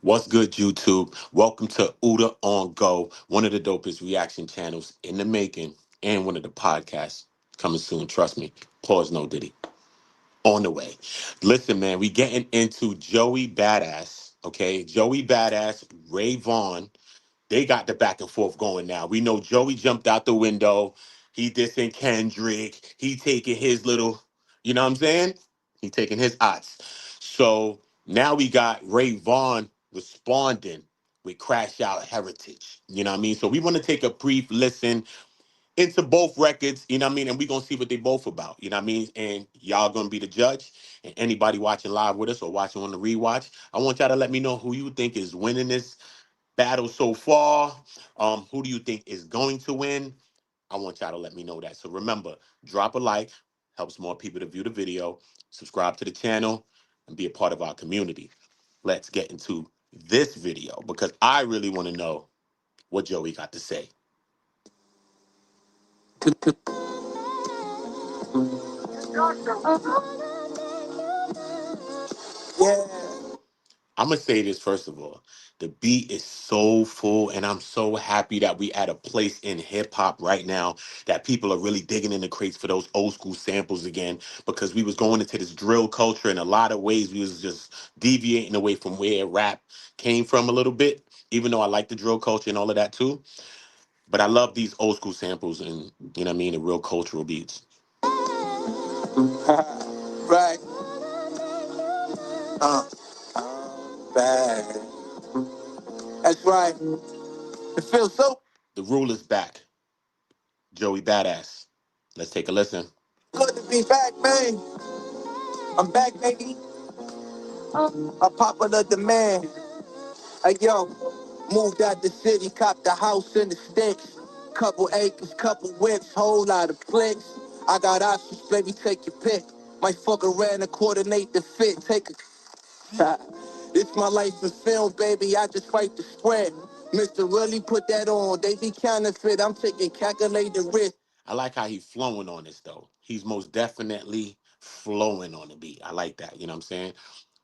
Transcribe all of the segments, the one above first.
What's good, YouTube? Welcome to Uda on Go, one of the dopest reaction channels in the making, and one of the podcasts coming soon. Trust me. Pause, no Diddy. On the way. Listen, man, we getting into Joey Badass. Okay, Joey Badass, Ray Vaughn. They got the back and forth going now. We know Joey jumped out the window. He dissing Kendrick. He taking his little, you know what I'm saying? He taking his odds. So now we got Ray Vaughn responding with Crashout Heritage. You know what I mean? So we want to take a brief listen into both records, you know what I mean? And we're gonna see what they both about, you know what I mean? And y'all gonna be the judge. And anybody watching live with us or watching on the rewatch, I want y'all to let me know who you think is winning this battle so far. Who do you think is going to win? I want y'all to let me know that. So remember, drop a like, helps more people to view the video, subscribe to the channel, and be a part of our community. Let's get into this video because I really want to know what Joey got to say. Yeah. I'm gonna say this first of all. The beat is so full, and I'm so happy that we at a place in hip hop right now that people are really digging in the crates for those old school samples again. Because we was going into this drill culture in a lot of ways. We was just deviating away from where rap came from a little bit. Even though I like the drill culture and all of that too, but I love these old school samples and you know what I mean, the real cultural beats. Right. Bad. That's right. It feels so. The rule is back. Joey Badass. Let's take a listen. Good to be back, man. I'm back, baby. A popular demand. Hey, yo, moved out the city, copped the house in the sticks. Couple acres, couple whips, whole lot of clicks. I got options, baby, take your pick. Might fuck around and coordinate the fit. Take a It's my life in film, baby. I just write the script. Mr. Really put that on. They be counterfeit. I'm taking calculated risk. I like how he's flowing on this though. He's most definitely flowing on the beat. I like that. You know what I'm saying?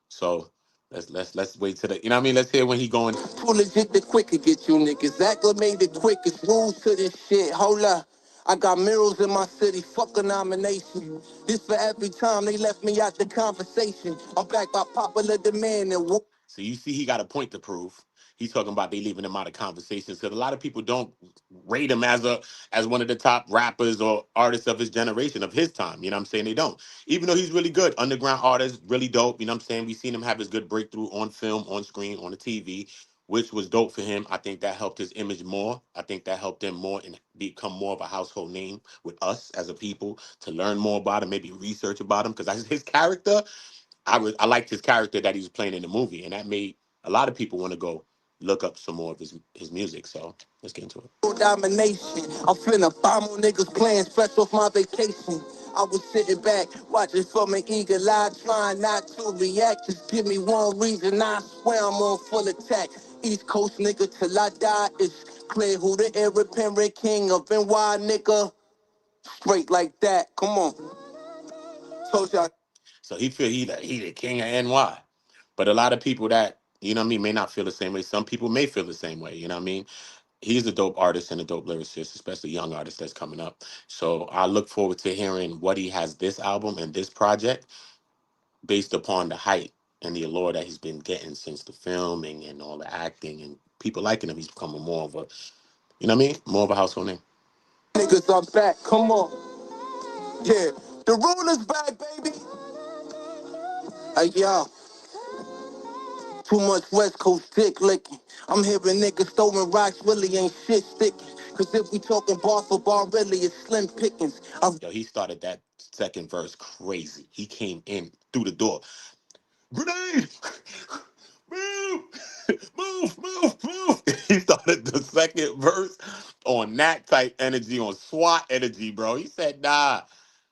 So let's wait till the you know what I mean. Let's hear when he going. Too legit the quicker get you niggas. Acclimated quickest rules to this shit. Hold up. I got mirrors in my city, fuck a nomination. This for every time they left me out the conversation. I'm back by popular demand and whoop. So you see he got a point to prove. He's talking about they leaving him out of conversations because a lot of people don't rate him as one of the top rappers or artists of his generation, of his time. You know what I'm saying? They don't. Even though he's really good, underground artist, really dope. You know what I'm saying? We've seen him have his good breakthrough on film, on screen, on the TV, which was dope for him. I think that helped his image more. I think that helped him more and become more of a household name with us as a people to learn more about him, maybe research about him. Because his character, I liked his character that he was playing in the movie, and that made a lot of people want to go look up some more of his music. So let's get into it. Domination. I'm finna bomb on niggas playing fresh off my vacation. I was sitting back, watching from an eagle eye, trying not to react. Just give me one reason, I swear I'm on full attack. East Coast nigga till I die. It's clear who the heir apparent king of NY, nigga. Straight like that. Come on. Told y'all. So he feel he the king of NY. But a lot of people that, you know what I mean, may not feel the same way. Some people may feel the same way, you know what I mean? He's a dope artist and a dope lyricist, especially young artist that's coming up. So I look forward to hearing what he has this album and this project based upon the hype and the allure that he's been getting since the filming and all the acting and people liking him. He's becoming more of a, you know what I mean? More of a household name. Niggas are back, come on. Yeah, the rule is back, baby. Hey, yo. Too much West Coast dick licking. I'm hearing niggas throwing rocks, really ain't shit sticking. Cause if we talking bar for bar, really it's slim pickings. Yo, he started that second verse crazy. He came in through the door. Grenade! Move! Move! He started the second verse on that type energy, on SWAT energy, bro. He said, nah,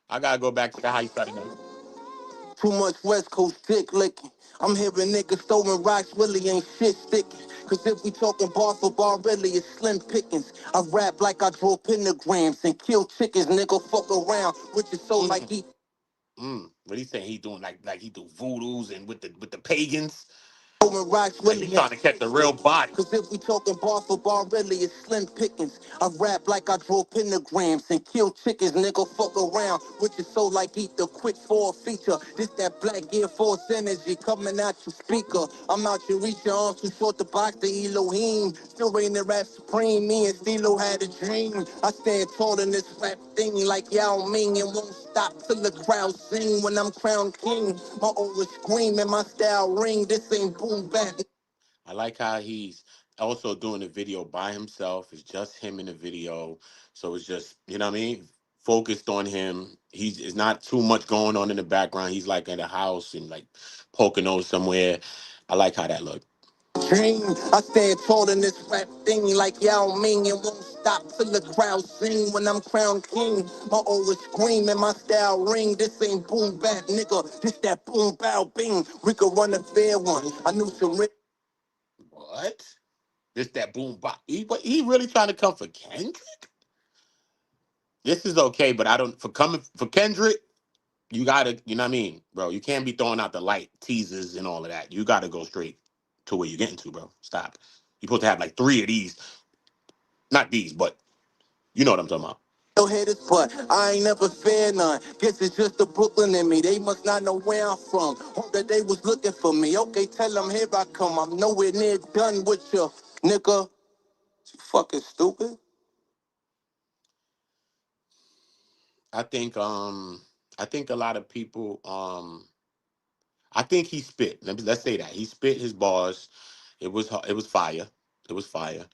I gotta go back to how he started that. Too much West Coast dick licking. I'm hearing niggas throwing rocks, really ain't shit sticking. Cause if we talking bar for bar, really it's slim pickings. I rap like I draw pentagrams and kill chickens, nigga, fuck around with your soul like he. What he saying? He doing like he do voodoos and with the pagans. Throwing rocks really. Trying to catch the real body. Cause if we talking bar for bar, really it's slim pickings. I rap like I draw pentagrams and kill chickens, nigga. Fuck around with your soul like eat the quick for a feature. This that black Air Force energy coming out your speaker. I'm out here reaching arms too short to box the Elohim. Still reigning the rap supreme. Me and Stilo had a dream. I stand tall in this rap thing like Yao Ming and won't stop till the crowd sing when I'm crowned king. My aura scream and my style ring. This ain't boom bap. I like how he's also doing the video by himself. It's just him in the video. So it's just, you know what I mean? Focused on him. He's it's not too much going on in the background. He's like in the house and like Pocono somewhere. I like how that looked. Dream. I stand tall in this rap thing like Yao Ming and won't stop till the crowd sing when I'm crowned king. My aura scream and my style ring. This ain't boom bap, nigga. This that boom bow bing. We could run a fair one. I knew some. What? This that boom bop. He really trying to come for Kendrick? This is okay, but I don't for coming for Kendrick. You gotta, you know what I mean, bro. You can't be throwing out the light teasers and all of that. You gotta go straight to where you're getting to, bro. Stop. You're supposed to have like 3 of these, not these, but you know what I'm talking about. No haters, but I ain't never fear none. Guess it's just the Brooklyn in me. They must not know where I'm from. Hope that they was looking for me. Okay, tell them here I come. I'm nowhere near done with you, nigga. You fucking stupid. I think I think a lot of people I think he spit. Let's say that. He spit his bars. It was fire. It was fire.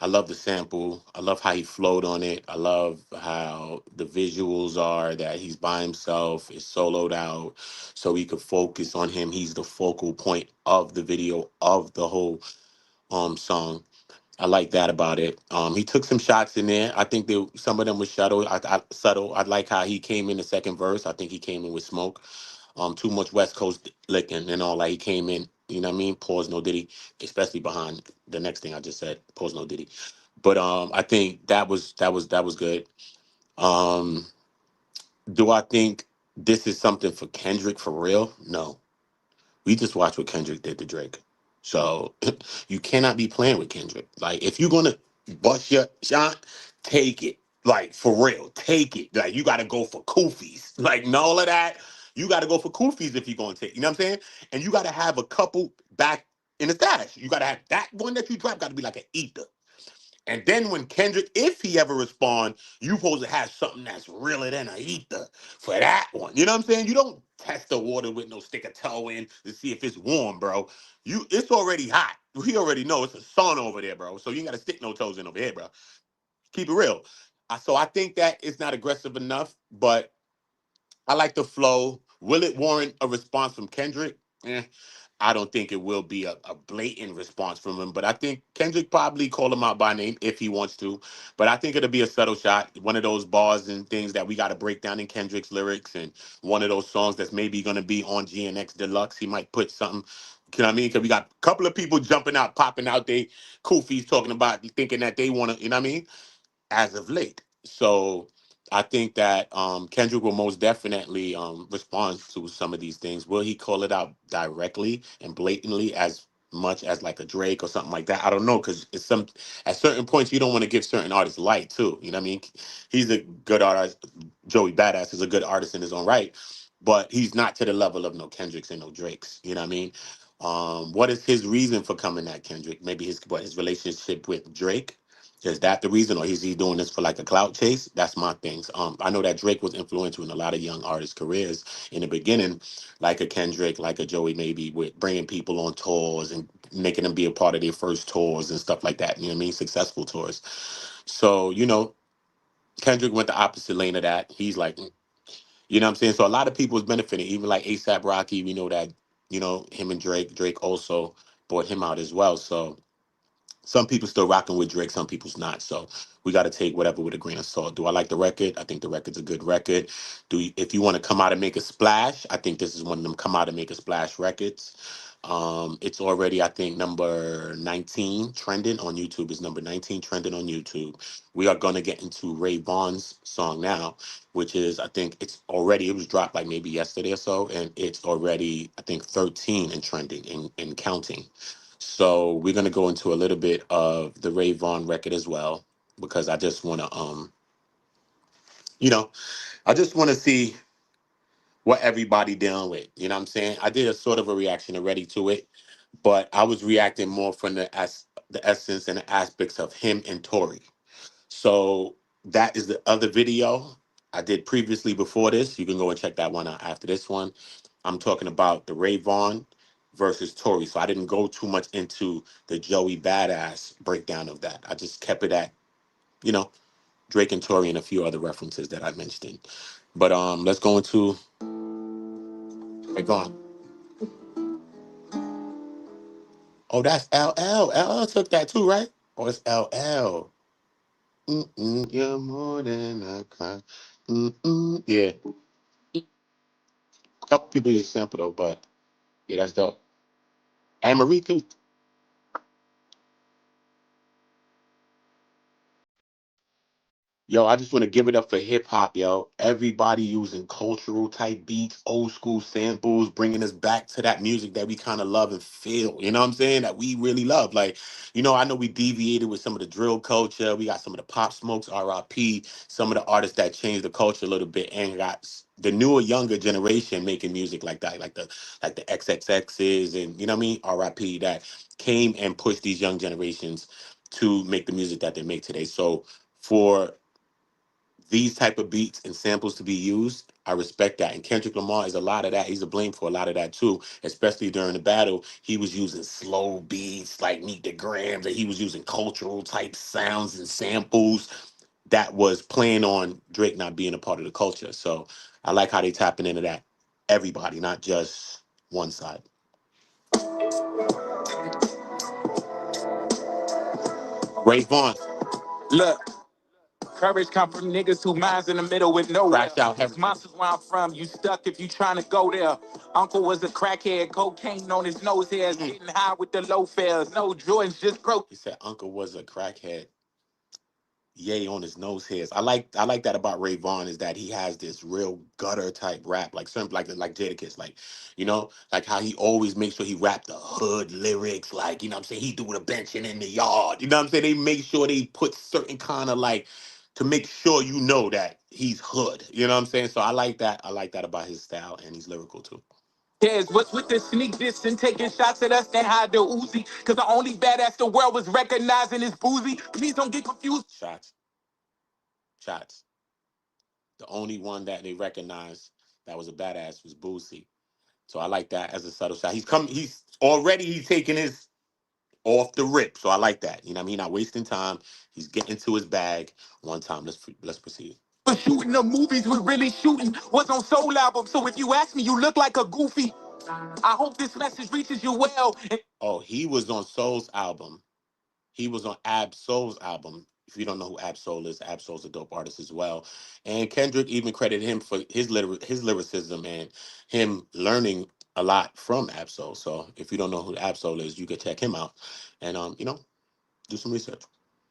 I love the sample. I love how he flowed on it. I love how the visuals are that he's by himself, is soloed out, so he could focus on him. He's the focal point of the video of the whole song. I like that about it. He took some shots in there. I think some of them were subtle. Subtle. I like how he came in the second verse. I think he came in with smoke. Too much West Coast licking and all that. He came in. You know what I mean? Pause no diddy, especially behind the next thing I just said. Pause no diddy. But I think that was good. Um, do I think this is something for Kendrick for real? No. We just watched what Kendrick did to Drake. So you cannot be playing with Kendrick. Like, if you're gonna bust your shot, take it. Like, for real, take it. Like, you gotta go for koofies. Like, and all of that. You gotta go for koofies if you're gonna take. You know what I'm saying? And you gotta have a couple back in the stash. You gotta have that one that you drop. Gotta be like an ether. And then when Kendrick, if he ever respond, you supposed to have something that's realer than a ether for that one. You know what I'm saying? You don't test the water with no stick a toe in to see if it's warm, bro. It's already hot. We already know it's a sun over there, bro. So you ain't gotta stick no toes in over here, bro. Keep it real. So I think that it's not aggressive enough, but I like the flow. Will it warrant a response from Kendrick? I don't think it will be a blatant response from him, but I think Kendrick probably call him out by name if he wants to. But I think it'll be a subtle shot, one of those bars and things that we got to break down in Kendrick's lyrics, and one of those songs that's maybe going to be on GNX Deluxe. He might put something. You know what I mean? Because we got a couple of people jumping out, popping out. They koofies talking about thinking that they want to. You know what I mean? As of late. So I think that Kendrick will most definitely respond to some of these things. Will he call it out directly and blatantly as much as like a Drake or something like that? I don't know, because it's some at certain points you don't want to give certain artists light too. You know what I mean? He's a good artist. Joey Badass is a good artist in his own right, but he's not to the level of no Kendricks and no Drakes. You know what I mean? What is his reason for coming at Kendrick? Maybe his relationship with Drake. Is that the reason, or is he doing this for like a clout chase? That's my things. I know that Drake was influential in a lot of young artists' careers in the beginning, like a Kendrick, like a Joey, maybe with bringing people on tours and making them be a part of their first tours and stuff like that. You know what I mean? Successful tours. So Kendrick went the opposite lane of that. He's like, you know what I'm saying? So a lot of people is benefiting, even like ASAP Rocky. We know that him and Drake also bought him out as well. So some people still rocking with Drake, some people's not. So we got to take whatever with a grain of salt. Do I like the record? I think the record's a good record. If you want to come out and make a splash, I think this is one of them come out and make a splash records. It's already, I think, number 19 trending on YouTube. Is number 19 trending on YouTube. We are gonna get into Ray Vaughn's song now, which is, I think it's already, it was dropped like maybe yesterday or so, and it's already, I think, 13 and trending and counting. So we're gonna go into a little bit of the Ray Vaughn record as well, because I just wanna you know, I just wanna see what everybody dealing with. You know what I'm saying? I did a sort of a reaction already to it, but I was reacting more from the essence and the aspects of him and Tory. So that is the other video I did previously before this. You can go and check that one out after this one. I'm talking about the Ray Vaughn versus Tory. So I didn't go too much into the Joey Badass breakdown of that. I just kept it at, you know, Drake and Tory and a few other references that I mentioned. But let's go into Ray Vaughn. Oh, that's LL. LL took that too, right? Oh, it's LL. You're more than a clown. Yeah. A couple people use sample though, but yeah, that's dope. And Marie too. Yo, I just want to give it up for hip hop, yo. Everybody using cultural type beats, old school samples, bringing us back to that music that we kind of love and feel. You know what I'm saying? That we really love. Like, I know we deviated with some of the drill culture. We got some of the Pop Smokes, RIP, some of the artists that changed the culture a little bit, and got the newer, younger generation making music like that, like the XXXs, and you know what I mean? RIP, that came and pushed these young generations to make the music that they make today. So for these type of beats and samples to be used, I respect that. And Kendrick Lamar is a lot of that. He's to blame for a lot of that too, especially during the battle. He was using slow beats like Meet the Grams, and he was using cultural type sounds and samples that was playing on Drake not being a part of the culture. So I like how they tapping into that. Everybody, not just one side. Ray Vaughn. Look, courage come from niggas who minds in the middle with no crash out. Monsters where I'm from, you stuck if you trying to go there. Uncle was a crackhead, cocaine on his nose hairs, getting high with the low fares. No Jordans, just broke. He said Uncle was a crackhead. Yay on his nose hairs. I like that about Ray Vaughn, is that he has this real gutter type rap, like certain like Jadakiss, like like how he always makes sure he rap the hood lyrics, like what I'm saying, he do the benching in the yard. You know what I'm saying? They make sure they put certain kind of like to make sure that he's hood. You know what I'm saying? So I like that. I like that about his style, and he's lyrical too. Yes, what's with the sneak diss and taking shots at us that hide the Uzi? Cause the only badass the world was recognizing is Boozy. Please don't get confused. Shots. The only one that they recognized that was a badass was Boosie. So I like that as a subtle shot. He's taking his off the rip. So I like that. You know what I mean? Not wasting time. He's getting to his bag one time. Let's proceed. But shooting the movies was really shooting was on Soul Album. So if you ask me, you look like a goofy. I hope this message reaches you well. Oh, he was on Soul's album. He was on Ab Soul's album. If you don't know who Ab Soul is, Ab Soul's a dope artist as well. And Kendrick even credited him for his lyricism and him learning a lot from Ab Soul. So if you don't know who Ab Soul is, you can check him out and do some research.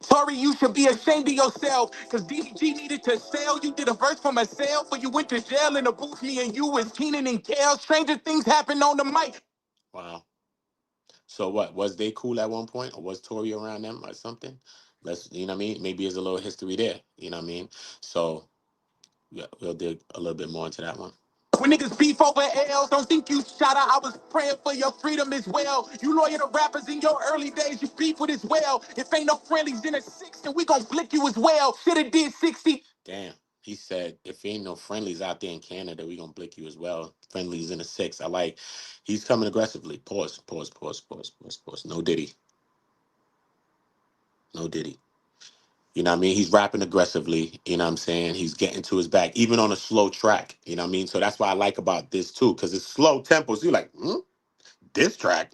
Sorry, you should be ashamed of yourself, because DDG needed to sell. You did a verse from a sale, but you went to jail in the booth. Me and you was Keenan and Kel. Stranger things happen on the mic. Wow. So what, was they cool at one point, or was Tory around them or something? Let's, you know what I mean? Maybe there's a little history there. You know what I mean? So yeah, we'll dig a little bit more into that one. When niggas beef over L's, don't think you shot out. I was praying for your freedom as well. You lawyer the rappers in your early days, you beef with as well. If ain't no friendlies in a six, then we gon' flick you as well. Shoulda did 60. Damn. He said, if ain't no friendlies out there in Canada, we gonna blick you as well. Friendlies in a six. I like, he's coming aggressively. Pause, pause, pause, pause, pause, pause. No Diddy. No Diddy. You know what I mean? He's rapping aggressively. You know what I'm saying? He's getting to his back, even on a slow track. You know what I mean? So that's what I like about this too, because it's slow tempos. You're like, this track,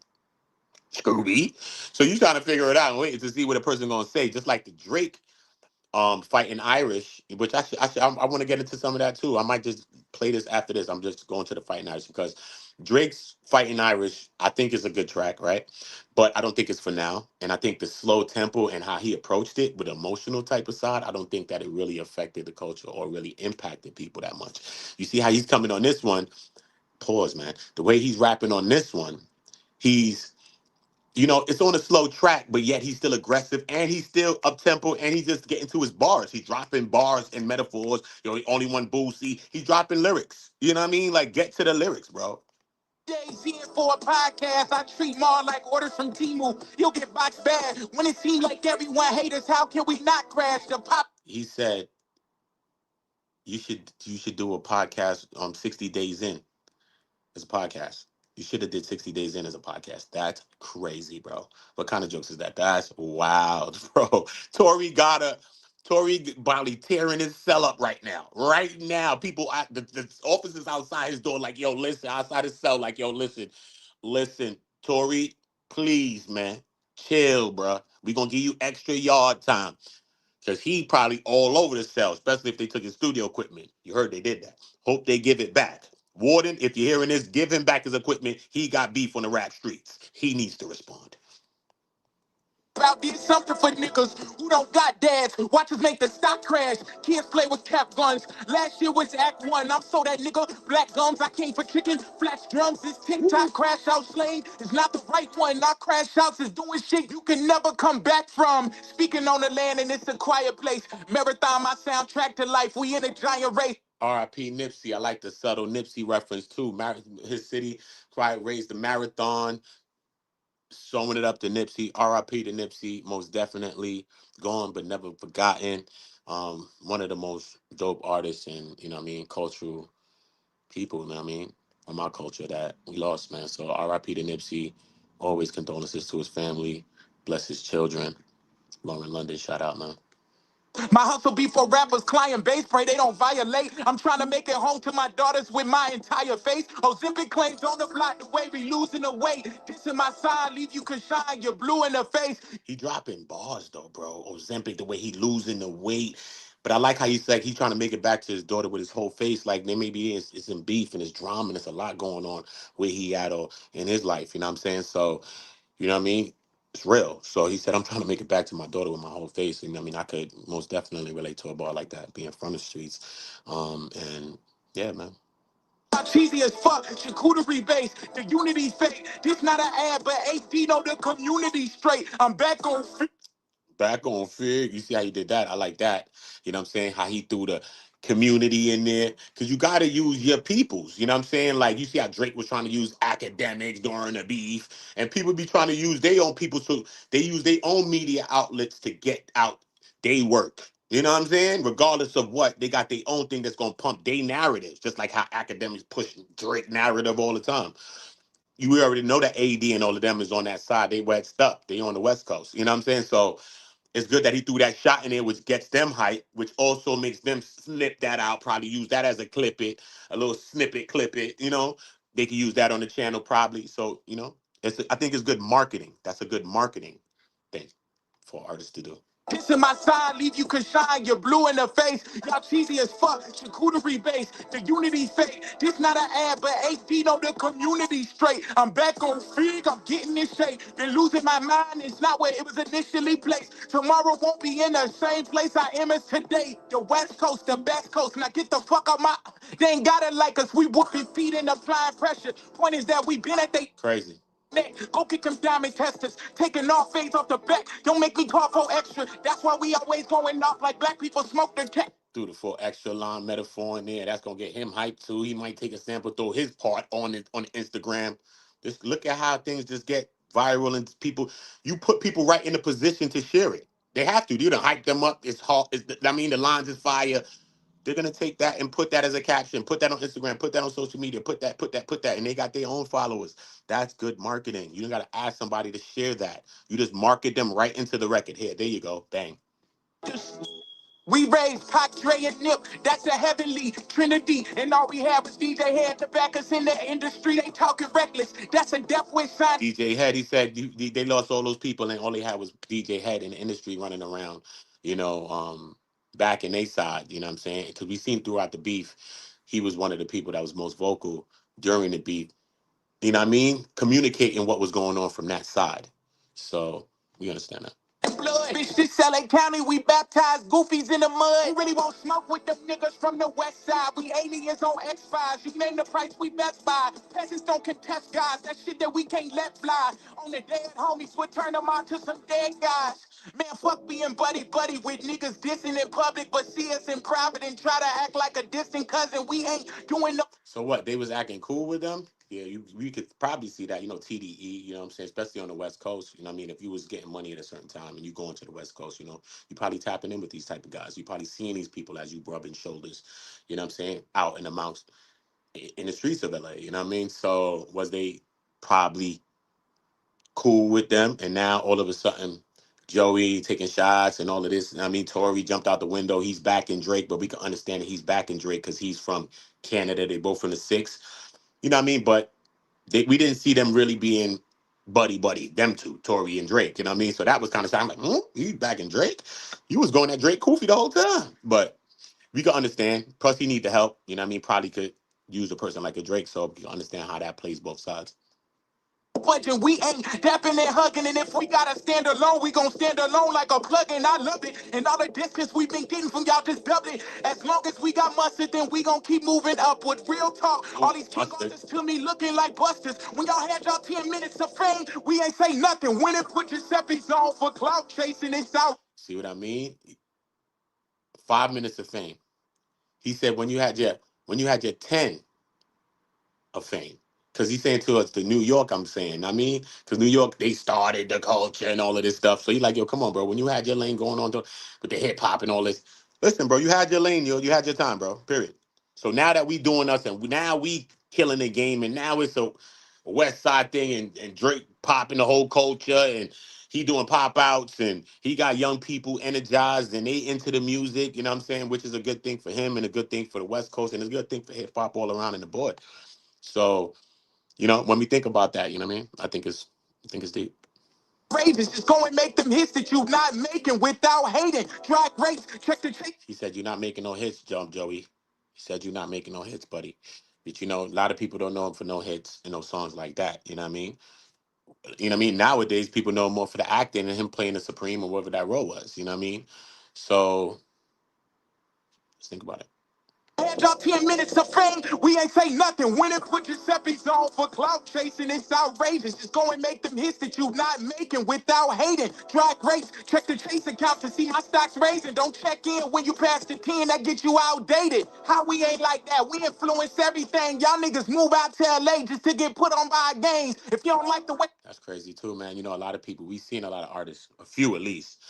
Scooby. So you trying to figure it out and wait to see what a person gonna say. Just like the Drake fighting Irish, which I want to get into some of that too. I might just play this after this. I'm just going to the fighting Irish because Drake's Fighting Irish, I think is a good track, right? But I don't think it's for now. And I think the slow tempo and how he approached it with emotional type of side, I don't think that it really affected the culture or really impacted people that much. You see how he's coming on this one, pause, man. The way he's rapping on this one, he's it's on a slow track, but yet he's still aggressive and he's still up tempo and he's just getting to his bars. He's dropping bars and metaphors. Only one boozy. He's dropping lyrics. You know what I mean? Like, get to the lyrics, bro. Days in for a podcast, I treat more like orders from Timu. You'll get boxed bad when it seems like everyone hates us. How can we not crash the pop? He said you should do a podcast 60 days in as a podcast. You should have did 60 days in as a podcast. That's crazy, bro. What kind of jokes is that? That's wild, bro. Tory probably tearing his cell up right now. Right now, people at the officers outside his door, like, yo, listen, outside his cell, like, yo, listen, Tory, please, man, chill, bro. We gonna give you extra yard time. Because he probably all over the cell, especially if they took his studio equipment. You heard they did that. Hope they give it back. Warden, if you're hearing this, give him back his equipment. He got beef on the rap streets. He needs to respond. About did something for niggas who don't got dads. Watch us make the stock crash. Kids play with cap guns. Last year was Act 1. I'm so that nigga. Black gums, I came for chicken. Flash drums, this TikTok crash out slang is not the right one. Our crash outs is doing shit you can never come back from. Speaking on the land and it's a quiet place. Marathon, my soundtrack to life. We in a giant race. R.I.P. Nipsey. I like the subtle Nipsey reference too. His city probably raised the marathon, showing it up to Nipsey. R.I.P. to Nipsey, most definitely gone but never forgotten. One of the most dope artists and cultural people. You know what I mean, from our culture that we lost, man. So R.I.P. to Nipsey. Always condolences to his family. Bless his children. Lauren London, shout out, man. My hustle before rappers, client base, pray they don't violate. I'm trying to make it home to my daughters with my entire face. Ozempic claims on the block, the way we losing the weight. This in my side, leave you can shine, you're blue in the face. He dropping bars though, bro. Ozempic, the way he losing the weight. But I like how he's like he's trying to make it back to his daughter with his whole face. Like there maybe it's in beef and it's drama and there's a lot going on where he at or in his life. You know what I'm saying? So you know what I mean? It's real. So he said, I'm trying to make it back to my daughter with my whole face. And I mean, I could most definitely relate to a bar like that, being from the streets. And yeah, man. Cheesy as fuck, charcuterie base, the unity fake. This not an ad, but HD know the community straight. I'm back on. Back on Fig. You see how he did that? I like that. You know what I'm saying? How he threw the community in there. Because you got to use your peoples. You know what I'm saying? Like, you see how Drake was trying to use academics during the beef. And people be trying to use their own people. So they use their own media outlets to get out they work. You know what I'm saying? Regardless of what, they got their own thing that's going to pump their narratives. Just like how academics push Drake narrative all the time. You already know that AD and all of them is on that side. They west up. They on the West Coast. You know what I'm saying? So it's good that he threw that shot in there, which gets them hype, which also makes them snip that out, probably use that as a little snippet, clip it, They can use that on the channel probably. So, I think it's good marketing. That's a good marketing thing for artists to do. This in my side, leave you can shine, you're blue in the face. Y'all cheesy as fuck, charcuterie base, the unity fake. This not an ad, but HD know the community straight. I'm back on Fig, I'm getting in shape. Been losing my mind, it's not where it was initially placed. Tomorrow won't be in the same place I am as today. The West Coast, the best coast, now get the fuck out my... They ain't got it like us, we whooping feet and applying pressure. Point is that we been at they... Crazy. Go get them diamond testers, taking off fades off the back. Don't make me talk for extra. That's why we always going off like black people smoke the tech. Threw the full extra line metaphor in there. That's gonna get him hyped too. He might take a sample, throw his part on it on Instagram. Just look at how things just get viral and people. You put people right in a position to share it. They have to. You to hype them up. It's hot. The lines is fire. They're gonna take that and put that as a caption, put that on Instagram, put that on social media, put that, and they got their own followers. That's good marketing. You don't gotta ask somebody to share that. You just market them right into the record. Here, there you go. Bang. We raised Pac, Dre, and Nip. That's a heavenly trinity. And all we have is DJ Head to back us in the industry. They talking reckless. That's a death wish sign. DJ Head, he said they lost all those people and all they had was DJ Head in the industry running around, you know, back in their side, you know what I'm saying? Because we seen throughout the beef, he was one of the people that was most vocal during the beef. you know what I mean, communicating what was going on from that side. So we understand that. Blood. Bitch, this LA County, we baptized goofies in the mud. You really won't smoke with them niggas from the west side. We aliens on X-Files. You name the price we best buy. Peasants don't contest guys. That shit that we can't let fly. On the dead homies, we'll turn them out to some dead guys. Man, fuck being buddy-buddy with niggas dissing in public, but see us in private and try to act like a distant cousin. We ain't doing no... So what? They was acting cool with them? Yeah, you could probably see that, TDE, you know what I'm saying, especially on the West Coast. You know what I mean? If you was getting money at a certain time and you going to the West Coast, you probably tapping in with these type of guys. You probably seeing these people as you rubbing shoulders, you know what I'm saying, out and amongst in the streets of LA, you know what I mean? So was they probably cool with them? And now all of a sudden, Joey taking shots and all of this. I mean, Tory jumped out the window. He's back in Drake, but we can understand that he's back in Drake because he's from Canada. They both from the six. You know what I mean? But we didn't see them really being buddy buddy, them two, Tory and Drake. You know what I mean? So that was kind of I'm like, he's back in Drake. You was going at Drake Koofy the whole time. But we can understand. Plus, he need the help. You know what I mean? Probably could use a person like a Drake. So you understand how that plays both sides. budging. We ain't dapping and hugging, and if we gotta stand alone, we gon' stand alone like a plug-in. I love it, and all the distance we been getting from y'all just double it. As long as we got mustard, then we gon' keep moving upward. Real talk, all these king artists to me looking like busters. When y'all had y'all 10 minutes of fame, we ain't say nothing. When it put Giuseppe's on for clout chasing, it's out. See what I mean? 5 minutes of fame. He said when you had your 10 of fame. Because he's saying to us, the New York, I'm saying. I mean, because New York, they started the culture and all of this stuff. So he's like, yo, come on, bro. When you had your lane going on with the hip hop and all this, listen, bro, you had your lane, yo. You had your time, bro. Period. So now that we doing us and now we killing the game and now it's a West Side thing and Drake popping the whole culture and he doing pop outs and he got young people energized and they into the music, you know what I'm saying? Which is a good thing for him and a good thing for the West Coast and it's a good thing for hip hop all around in the board. So when we think about that, you know what I mean? I think it's deep. Rages, just go and make them hits that you not making without hating. Drag race, check the chase. He said you're not making no hits, Joey. He said you're not making no hits, buddy. But a lot of people don't know him for no hits and no songs like that. You know what I mean? You know what I mean? Nowadays, people know him more for the acting and him playing the Supreme or whatever that role was. You know what I mean? So let's think about it. Had y'all 10 minutes of fame, we ain't say nothing. When it put Giuseppe's on for clout chasing, it's outrageous. Just go and make them hits that you not making without hating. Drag race, check the chase account to see my stocks raising. Don't check in when you pass the 10, that get you outdated. How we ain't like that? We influence everything. Y'all niggas move out to LA just to get put on by games. If you don't like the way... That's crazy too, man. A lot of people, we've seen a lot of artists, a few at least.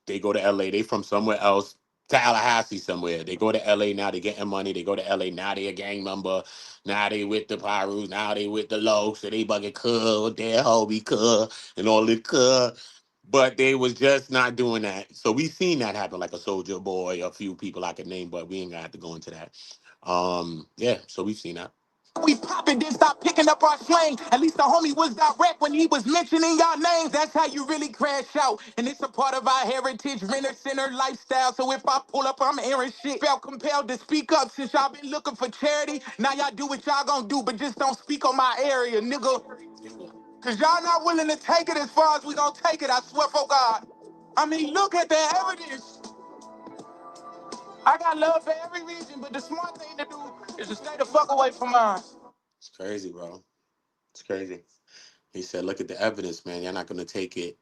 They go to LA, they from somewhere else, Tallahassee somewhere. They go to LA now, they getting money. They go to LA now, they a gang member. Now they with the Pyrus, now they with the Lokes, so they bugging cool, their hobie cool, and all this cool. But they was just not doing that. So we seen that happen, like a Soldier Boy, a few people I could name, but we ain't gonna have to go into that. Yeah, so we've seen that. We poppin', then stop picking up our slang. At least the homie was direct when he was mentioning y'all names. That's how you really crash out. And it's a part of our heritage, renter center lifestyle. So if I pull up, I'm airing shit. Felt compelled to speak up since y'all been looking for charity. Now y'all do what y'all gonna do, but just don't speak on my area, nigga. Cause y'all not willing to take it as far as we gonna take it, I swear for God. I mean, look at the evidence. I got love for every region, but the smart thing to do is to stay the fuck away from mine. It's crazy, bro. It's crazy. He said, look at the evidence, man. You're not gonna take it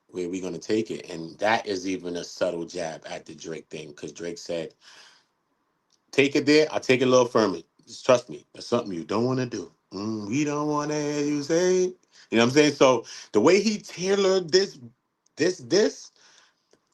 where we gonna take it. And that is even a subtle jab at the Drake thing, because Drake said, take it there, I'll take it a little further. Just trust me, that's something you don't want to do. We don't want to hear you say it. You know what I'm saying? So the way he tailored this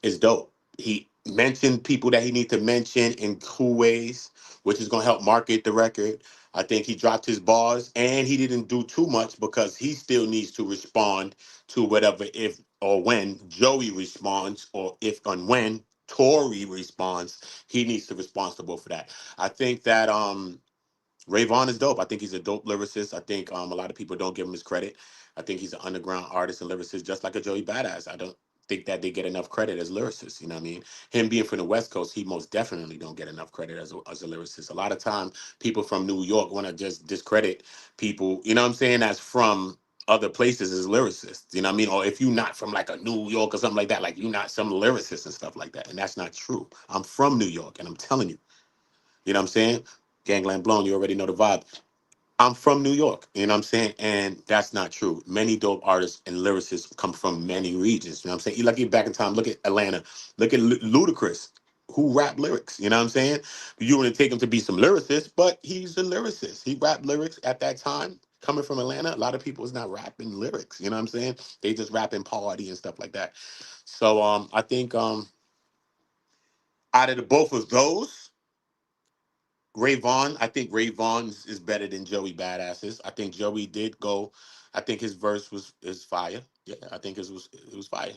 is dope. He mentioned people that he need to mention in cool ways, which is gonna help market the record. I think he dropped his bars and he didn't do too much because he still needs to respond to whatever if or when Joey responds, or if and when Tory responds, he needs to be responsible for that. I think that Vaughn is dope. I think he's a dope lyricist. I think a lot of people don't give him his credit. I think he's an underground artist and lyricist, just like a Joey Badass. I don't. think that they get enough credit as lyricists. You know what I mean? Him being from the West Coast, he most definitely don't get enough credit as a lyricist. A lot of time, people from New York want to just discredit people. You know what I'm saying? That's from other places as lyricists. You know what I mean? Or if you're not from like a New York or something like that, like you're not some lyricist and stuff like that. And that's not true. I'm from New York, and I'm telling you. You know what I'm saying? Gangland blown. You already know the vibe. I'm from New York, you know what I'm saying? And that's not true. Many dope artists and lyricists come from many regions, you know what I'm saying? You like, get back in time, look at Atlanta, look at Ludacris, who rap lyrics, you know what I'm saying? You wouldn't take him to be some lyricist, but he's a lyricist. He rapped lyrics at that time. Coming from Atlanta, a lot of people is not rapping lyrics, you know what I'm saying? They just rapping party and stuff like that. So I think out of the both of those, Ray Vaughn, I think Ray Vaughn is better than Joey Badass's. I think Joey did go. I think his verse was is fire. Yeah, I think it was fire.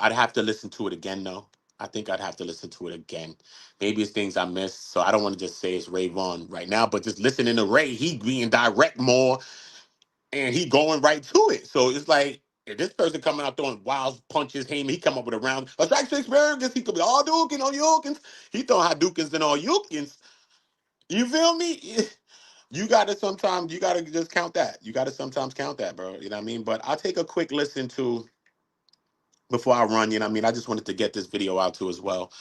I'd have to listen to it again though. I think I'd have to listen to it again. Maybe it's things I missed, so I don't want to just say it's Ray Vaughn right now. But just listening to Ray, he being direct more, and he going right to it. So it's like if this person coming out throwing wild punches, he come up with a round. A strike six burgers, he could be all Dukins, all Yukins. He throwing Hadoukens and all Yukins. You feel me? You gotta just count that. You gotta sometimes count that, bro. You know what I mean? But I'll take a quick listen to before I run, you know what I mean? I just wanted to get this video out too as well.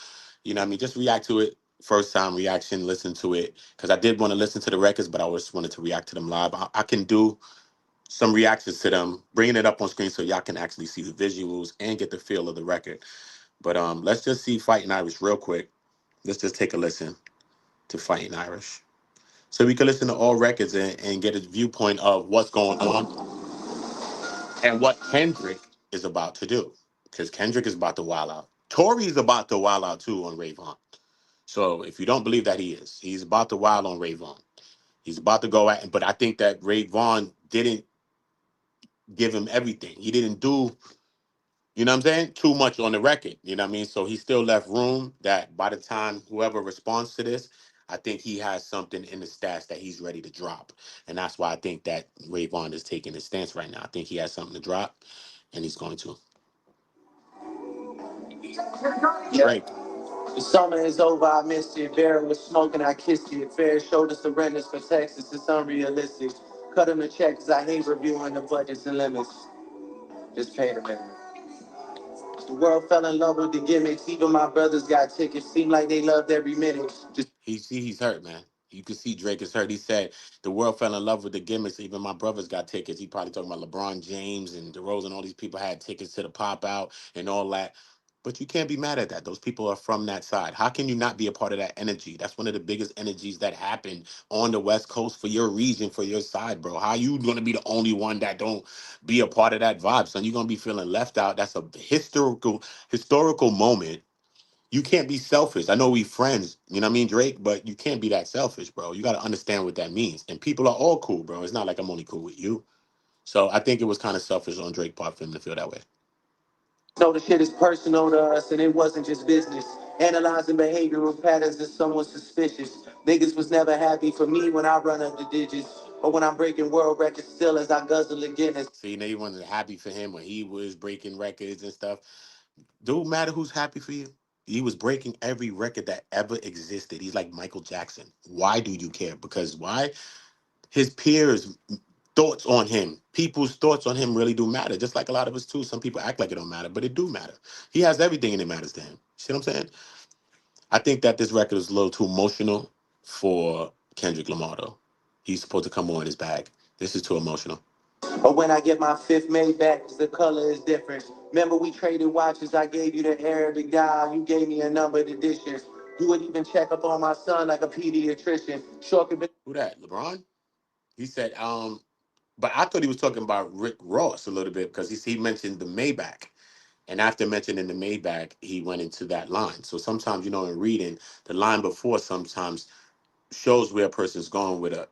You know what I mean? Just react to it. First time reaction, listen to it. Because I did want to listen to the records, but I just wanted to react to them live. I can do some reactions to them, bringing it up on screen so y'all can actually see the visuals and get the feel of the record. But let's just see Fighting Irish real quick. Let's just take a listen to Fighting Irish. So we can listen to all records and get a viewpoint of what's going on and what Kendrick is about to do. Because Kendrick is about to wild out. Tory is about to wild out too on Ray Vaughn. So if you don't believe that he is, he's about to wild on Ray Vaughn. He's about to go at, but I think that Ray Vaughn didn't give him everything. He didn't do, you know what I'm saying, too much on the record. You know what I mean? So he still left room that by the time whoever responds to this, I think he has something in the stats that he's ready to drop. And that's why I think that Ray Vaughn is taking his stance right now. I think he has something to drop, and he's going to. Drake. The summer is over, I missed it. Barrel was smoking, I kissed it. Fair shoulder surrenders for Texas, it's unrealistic. Cut him a check, cause I hate reviewing the budgets and limits. Just pay the man. The world fell in love with the gimmicks. Even my brothers got tickets. Seemed like they loved every minute. Just He's hurt, man. You can see Drake is hurt. He said the world fell in love with the gimmicks. Even my brothers got tickets. He probably talking about LeBron James and DeRozan. All these people had tickets to the pop out and all that. But you can't be mad at that. Those people are from that side. How can you not be a part of that energy? That's one of the biggest energies that happen on the West Coast for your region, for your side, bro. How you gonna be the only one that don't be a part of that vibe, son? You're gonna be feeling left out. That's a historical moment. You can't be selfish. I know we friends, you know what I mean, Drake, but you can't be that selfish, bro. You got to understand what that means. And people are all cool, bro. It's not like I'm only cool with you. So I think it was kind of selfish on Drake part for him to feel that way. know the shit is personal to us and it wasn't just business. Analyzing behavioral patterns is somewhat suspicious. Niggas was never happy for me when I run up the digits. Or when I'm breaking world records still as I guzzle the Guinness. See, you know, you wasn't happy for him when he was breaking records and stuff. Don't matter who's happy for you. He was breaking every record that ever existed. He's like Michael Jackson. Why do you care? Because why? His peers' thoughts on him, people's thoughts on him really do matter. Just like a lot of us too. Some people act like it don't matter, but it do matter. He has everything and it matters to him. See what I'm saying? I think that this record is a little too emotional for Kendrick Lamar though. He's supposed to come on his bag. This is too emotional. Or when I get my fifth made back, cause the color is different. Remember we traded watches, I gave you the Arabic dial, you gave me a numbered edition. You would even check up on my son like a pediatrician. Sure could be. Who that? LeBron? He said, but I thought he was talking about Rick Ross a little bit because he mentioned the Maybach. And after mentioning the Maybach, he went into that line. So sometimes, you know, in reading, the line before sometimes shows where a person's going with a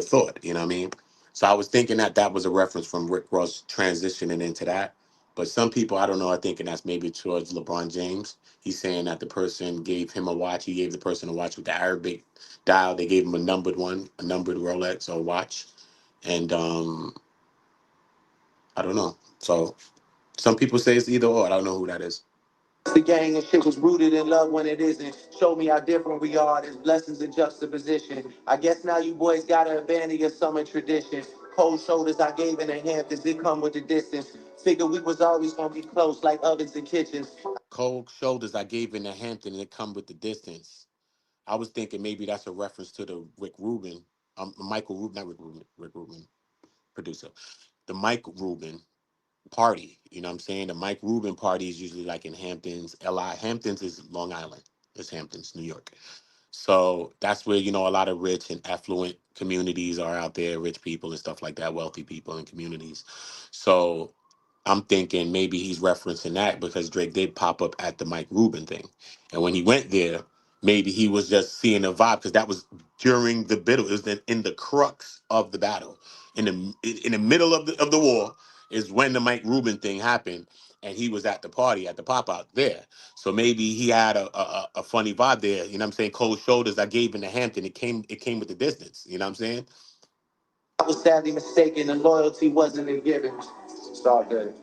thought, you know what I mean? So I was thinking that that was a reference from Rick Ross transitioning into that. But some people, I don't know, are thinking that's maybe towards LeBron James. He's saying that the person gave him a watch. He gave the person a watch with the Arabic dial. They gave him a numbered one, a numbered Rolex or watch. And I don't know. So Some people say it's either or. I don't know who that is. The gang and shit was rooted in love when it isn't. Show me how different we are. There's blessings in juxtaposition. I guess now you boys gotta abandon your summer tradition. Cold shoulders I gave in the Hamptons, it come with the distance. Figure we was always gonna be close like ovens and kitchens. Cold shoulders I gave in the Hampton and it come with the distance. I was thinking maybe that's a reference to the Rick Rubin, Michael Rubin, not Rick Rubin, Rick Rubin, producer. The Mike Rubin party. You know what I'm saying? The Mike Rubin party is usually like in Hamptons, LI. Hamptons is Long Island. It's Hamptons, New York. So that's where, a lot of rich and affluent communities are out there, rich people and stuff like that, wealthy people and communities. So I'm thinking maybe he's referencing that because Drake did pop up at the Mike Rubin thing. And when he went there, maybe he was just seeing a vibe because that was during the battle. It was in the crux of the battle. In the middle of the war is when the Mike Rubin thing happened. And he was at the party, at the pop out there. So maybe he had a funny vibe there. You know what I'm saying? Cold shoulders I gave in the Hampton. It came with the distance. You know what I'm saying? I was sadly mistaken, and loyalty wasn't a given. It's all good.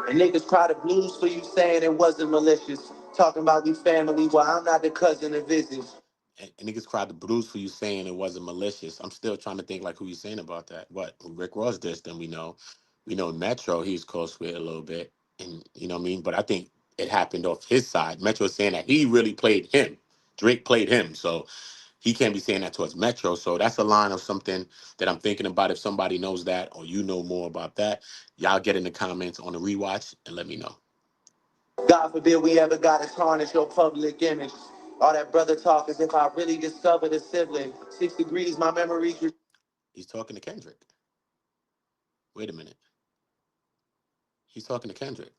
And niggas cry the blues for you saying it wasn't malicious. Talking about we family, well, I'm not the cousin to visit. And niggas cried the blues for you saying it wasn't malicious. I'm still trying to think like who you saying about that. What Rick Ross dissed, then we know Metro. He's close with a little bit, and you know what I mean. But I think it happened off his side. Metro saying that he really played him. Drake played him, so he can't be saying that towards Metro. So that's a line of something that I'm thinking about. If somebody knows that or you know more about that, y'all get in the comments on the rewatch and let me know. God forbid we ever gotta tarnish your public image. All that brother talk as if I really discovered a sibling. 6 degrees, my memories He's talking to Kendrick. Wait a minute. He's talking to Kendrick.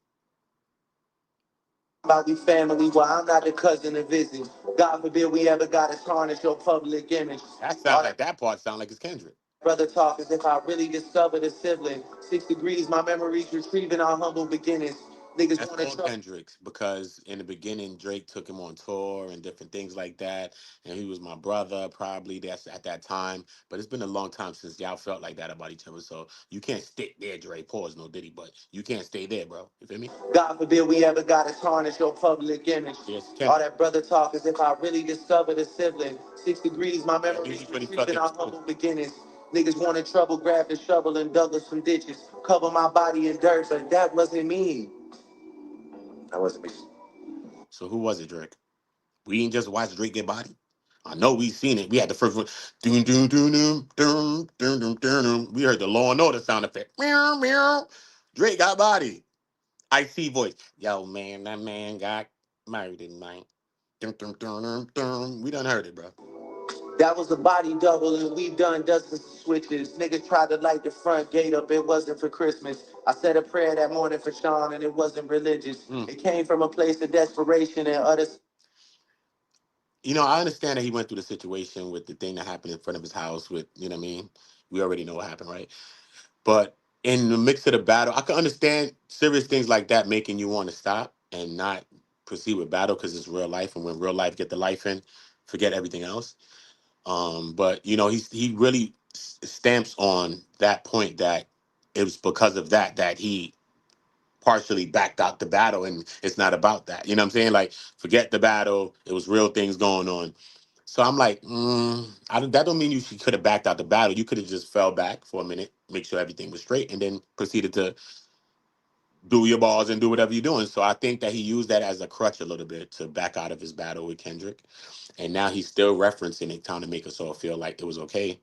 about we family, well, I'm not the cousin to visit. God forbid we ever gotta tarnish your public image. That All sounds that like that part sound like it's Kendrick. brother talk as if I really discovered a sibling. 6 degrees, my memories retrieving our humble beginnings. Niggas That's wanna all trouble. Kendrick's because in the beginning Drake took him on tour and different things like that, and he was my brother probably. That's at that time, but it's been a long time since y'all felt like that about each other. So you can't stick there, Drake. Pause, no Diddy, but you can't stay there, bro. You feel me? God forbid we ever gotta tarnish your public image. Yes, All Kendrick. that brother talk as if I really discovered a sibling. 6 degrees, my Yeah, memories this is when he felt retrieving it our was cool. humble beginnings. Niggas wanted trouble, grabbed the shovel and dug us some ditches. Cover my body in dirt, but that wasn't me. That wasn't me. So who was it, Drake? We ain't just watched Drake get body. I know we seen it. We had the first one. Doom, doom, doom, doom, doom, doom, doom, doom, doom. We heard the Law and Order sound effect. Meow, meow. Drake got body. IC voice. Yo, man, that man got married tonight. Dun, dun, dun, dun, dun. We done heard it, bro. That was a body double, and we done dozens of switches. Niggas tried to light the front gate up, it wasn't for Christmas. I said a prayer that morning for Sean, and it wasn't religious. Mm. It came from a place of desperation and utter. I understand that he went through the situation with the thing that happened in front of his house with, you know what I mean? We already know what happened, right? But in the mix of the battle, I can understand serious things like that making you want to stop and not proceed with battle because it's real life. And when real life get the life in, forget everything else. But he really stamps on that point that it was because of that he partially backed out the battle, and it's not about that. You know what I'm saying? Like, forget the battle. It was real things going on. So I'm like, that don't mean you could have backed out the battle. You could have just fell back for a minute, make sure everything was straight, and then proceeded to do your balls and do whatever you're doing. So I think that he used that as a crutch a little bit to back out of his battle with Kendrick. And now he's still referencing it, trying to make us all feel like it was okay.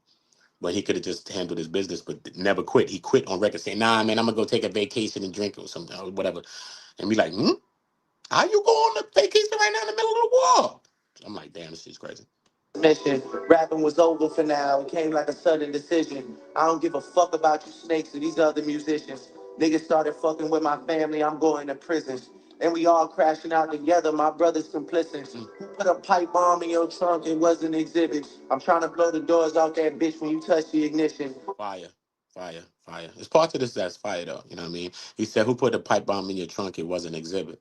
But he could have just handled his business, but never quit. He quit on record saying, nah, man, I'm going to go take a vacation and drink or something or whatever. And be like, how you go on a vacation right now in the middle of the war? I'm like, damn, this shit's crazy. Mission. Rapping was over for now. It came like a sudden decision. I don't give a fuck about you snakes or these other musicians. Niggas started fucking with my family. I'm going to prison. And we all crashing out together. My brother's complicit. Mm, Who put a pipe bomb in your trunk? It was an exhibit. I'm trying to blow the doors off that bitch when you touch the ignition. fire, fire, fire. It's part of this that's fire, though. You know what I mean? He said, who put a pipe bomb in your trunk? It was an exhibit.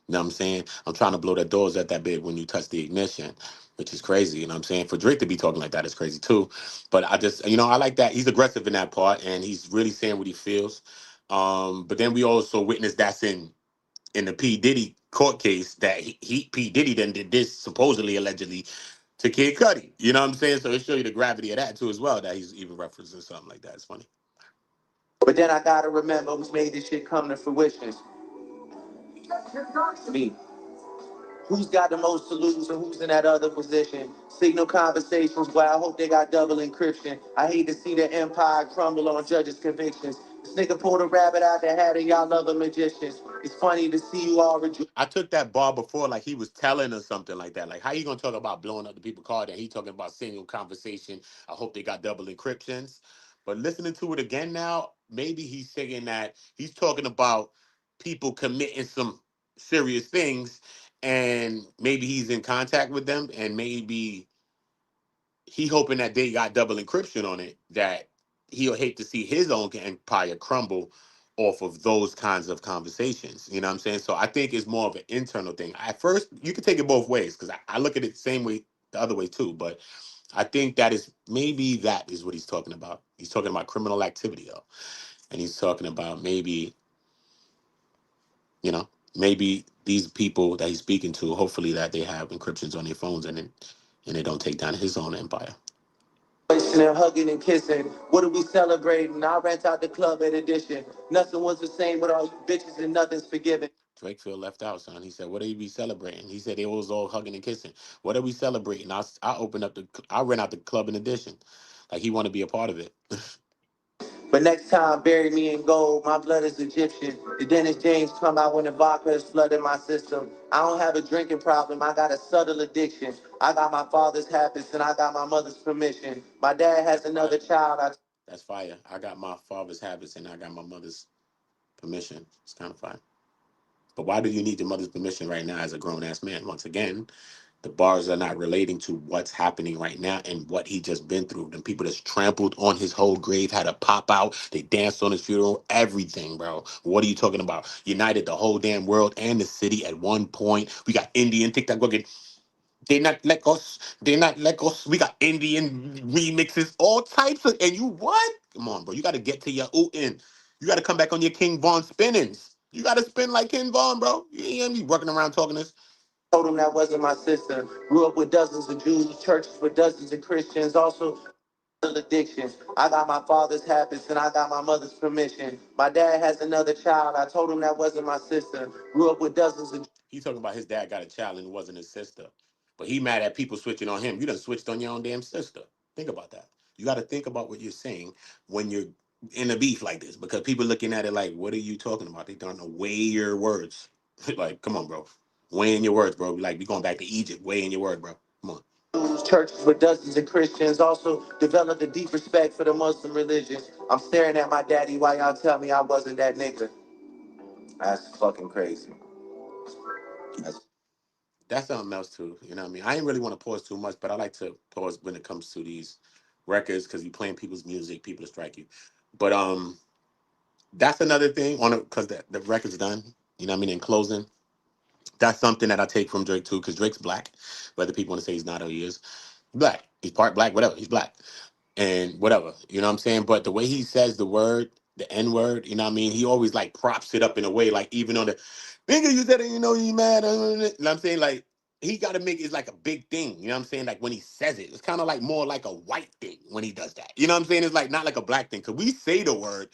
You know what I'm saying? I'm trying to blow the doors at that bit when you touch the ignition, which is crazy. You know what I'm saying? For Drake to be talking like that is crazy too. But I just, I like that. He's aggressive in that part and he's really saying what he feels. But then we also witnessed that's in the P Diddy court case that he P Diddy then did this supposedly allegedly to Kid Cudi. You know what I'm saying? So it shows you the gravity of that too as well. That he's even referencing something like that. It's funny. But then I gotta remember who's made this shit come to fruition. Me. Who's got the most to lose and who's in that other position? Signal conversations where I hope they got double encryption. I hate to see the empire crumble on judges' convictions. This nigga pulled a rabbit out the hat and y'all other magicians. It's funny to see you all rejoice. I took that bar before like he was telling us something like that. Like how you gonna talk about blowing up the people card and he talking about single conversation. I hope they got double encryptions. But listening to it again now, maybe he's saying that he's talking about people committing some serious things and maybe he's in contact with them and maybe he hoping that they got double encryption on it, that he'll hate to see his own empire crumble off of those kinds of conversations. You know what I'm saying? So I think it's more of an internal thing. At first, you can take it both ways because I look at it the same way, the other way too. But I think that is maybe that is what he's talking about. He's talking about criminal activity though, and he's talking about maybe you know maybe these people that he's speaking to, hopefully that they have encryptions on their phones and they don't take down his own empire. And hugging and kissing. What are we celebrating? I rent out the club in addition. Nothing was the same with all you bitches and nothing's forgiven. Drake feel left out, son. He said, "What are you be celebrating?" He said they was all hugging and kissing. What are we celebrating? I open up I rent out the club in addition, like he want to be a part of it. But next time, bury me in gold. My blood is Egyptian. The Dennis James come out when the vodka is flooding my system. I don't have a drinking problem. I got a subtle addiction. I got my father's habits and I got my mother's permission. My dad has That's another fire. child. That's fire. I got my father's habits and I got my mother's permission. It's kind of fire. But why do you need your mother's permission right now as a grown ass man? Once again, the bars are not relating to what's happening right now and what he just been through. Them people that's trampled on his whole grave had to pop out. They danced on his funeral. Everything, bro. What are you talking about? United the whole damn world and the city at one point. We got Indian TikTok working. They not like us. They not like us. We got Indian remixes, all types of. And you what? Come on, bro. You got to get to your ootin. You got to come back on your King Vaughn spinnings. You got to spin like King Vaughn, bro. You ain't be working around talking this. Told him that wasn't my sister. Grew up with dozens of Jews, churches with dozens of Christians. Also addictions. I got my father's habits and I got my mother's permission. My dad has another child. I told him that wasn't my sister. Grew up with dozens of. He talking about his dad got a child and it wasn't his sister. But he mad at people switching on him. You done switched on your own damn sister. Think about that. You got to think about what you're saying when you're in a beef like this because people looking at it like, what are you talking about? They don't know weigh your words. Like, come on, bro. Weigh in your words, bro. Like, we going back to Egypt. Weigh in your word, bro. Come on. Churches with dozens of Christians. Also developed a deep respect for the Muslim religion. I'm staring at my daddy while y'all tell me I wasn't that nigga. That's fucking crazy. That's That's something else too. You know what I mean? I ain't really want to pause too much, but I like to pause when it comes to these records because you playing people's music, people to strike you. But that's another thing on it because the record's done. You know what I mean? In closing, that's something that I take from Drake too, because Drake's black. Whether people want to say he's not or he is, black. He's part black, whatever. He's black. And whatever. You know what I'm saying? But the way he says the word, the N word, you know what I mean? He always like props it up in a way, like even on the nigga you said it, you know you mad. You know what I'm saying? Like he gotta make it like a big thing. You know what I'm saying? Like when he says it, it's kind of like more like a white thing when he does that. You know what I'm saying? It's like not like a black thing. Cause we say the word,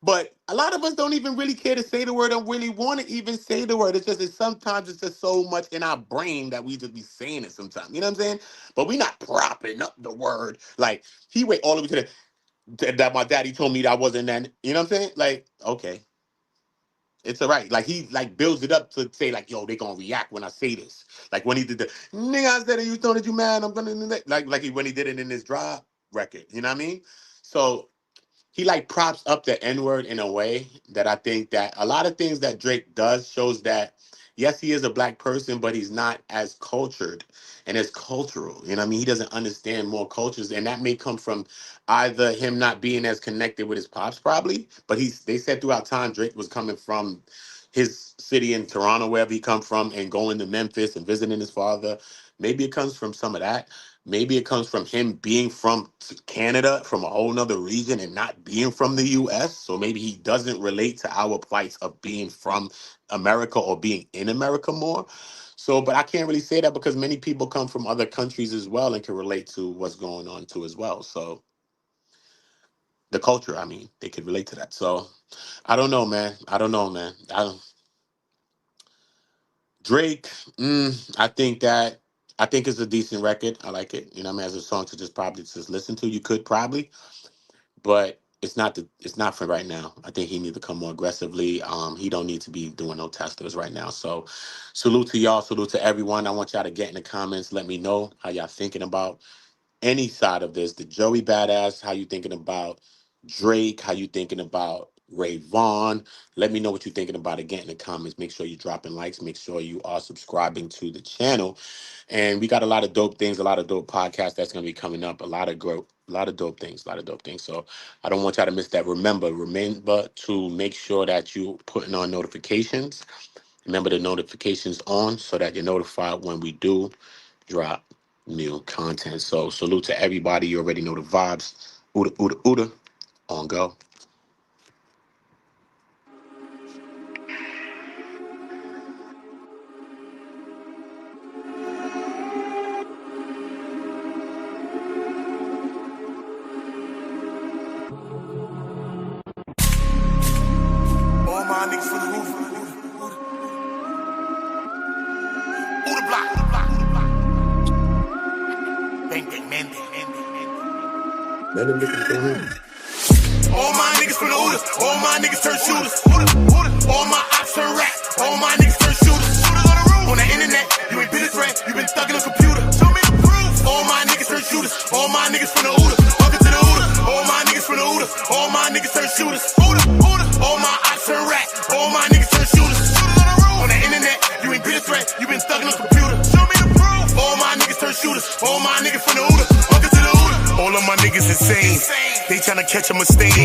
but a lot of us don't even really care to say the word, don't really want to even say the word. It's just that sometimes it's just so much in our brain that we just be saying it sometimes. You know what I'm saying? But we not propping up the word. Like he wait all the way to that my daddy told me that I wasn't that. You know what I'm saying? Like, okay. It's all right. Like he like builds it up to say like, yo, they gonna react when I say this. Like when he did the nigga I said you thought that you mad, I'm gonna like when he did it in his drop record. You know what I mean? So he like props up the N word in a way that I think that a lot of things that Drake does shows that yes, he is a black person, but he's not as cultured and as cultural. You know what I mean? He doesn't understand more cultures, and that may come from either him not being as connected with his pops, probably. But they said throughout time Drake was coming from his city in Toronto, wherever he come from, and going to Memphis and visiting his father. Maybe it comes from some of that. Maybe it comes from him being from Canada, from a whole nother region, and not being from the US. So maybe he doesn't relate to our plights of being from America or being in America more. So, but I can't really say that because many people come from other countries as well and can relate to what's going on too as well. So the culture, I mean, they could relate to that. So I don't know, man. I don't know, man. Drake, I think it's a decent record. I like it. You know what I mean? As a song to just probably just listen to, you could probably, but it's not for right now. I think he need to come more aggressively. He don't need to be doing no testers right now. So salute to y'all, salute to everyone. I want y'all to get in the comments, let me know how y'all thinking about any side of this. The Joey Badass, how you thinking about Drake, how you thinking about Ray Vaughn. Let me know what you're thinking about it. Get in the comments. Make sure you're dropping likes. Make sure you are subscribing to the channel. And we got a lot of dope things, a lot of dope podcasts that's gonna be coming up. A lot of dope things, a lot of dope things. So I don't want y'all to miss that. Remember to make sure that you putting on notifications. Remember the notifications on so that you're notified when we do drop new content. So salute to everybody. You already know the vibes. Ooda, ooda, ooda. On go. All my niggas for the roof. Ooda block. Bang, bang, man, Let them niggas go in. all my niggas from the Ooda. All my niggas turn shooters. All my ops turn rats. All my niggas turn shooters. On the internet, you ain't been a threat. You been thugging on computer. Show me the proof. All my niggas turn shooters. All my niggas from the Ooda. Welcome to the Ooda. All my niggas from the Ooda. All my niggas turn shooters. All my ops turn rats. All my niggas turn shooters. On the internet, you ain't been a threat. You been thugging on computer. Show me the proof. All my niggas turn shooters. All my niggas from the Ooda. Welcome to the Ooda. All of my niggas insane. They tryna catch a mistake.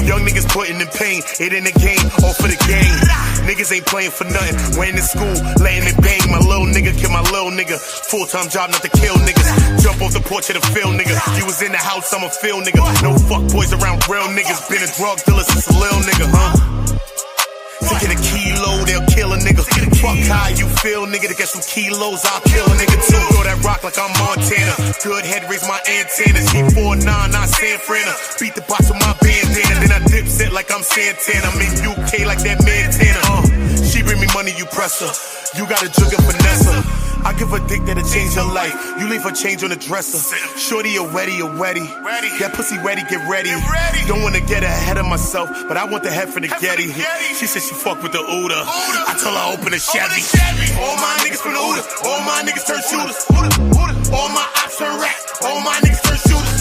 Young niggas putting in pain. It in the game, all for the game. Niggas ain't playing for nothing. Went in school, letting it bang. My little nigga kill my little nigga. Full-time job not to kill niggas. Jump off the porch of the field, nigga. You was in the house, I'm a field nigga. No fuck boys around real niggas. Been a drug dealer since a little nigga, huh? To get a kilo, they'll kill a nigga. Fuck how you feel, nigga. To get some kilos, I'll kill a nigga too. Throw that rock like I'm Montana. Good head, raise my antennas. G49, not San Fran. Beat the box with my bandana. Then I dip set like I'm Santana. I'm in UK like that Montana. She bring me money, you press her. You got a jug of Vanessa. I give a dick that'll change your life. You leave her change on the dresser. Shorty, a wetty, a wetty. That pussy ready, get ready. Don't wanna get ahead of myself, but I want the head for the Getty. She said she fuck with the Ooda. I told her open a Chevy. All my niggas from the Ooda. All my niggas turn shooters. All my ops turn rats. All my niggas turn shooters.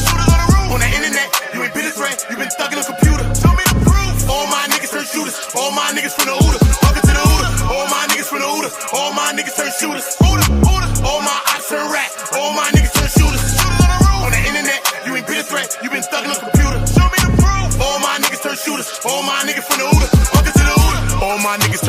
On the internet, you ain't been a threat. You been thugging on computer. Show me the proof. All my niggas turn shooters. All my niggas from the Ooda. Welcome to the Ooda. All my niggas from the Ooda. All my niggas turn shooters. All my ops turn rats. All my niggas turn shooters. On the internet, you ain't been a threat. You been thugging on computer. Show me the proof. All my niggas turn shooters. All my niggas from the Ooda. Welcome to the Ooda. All my niggas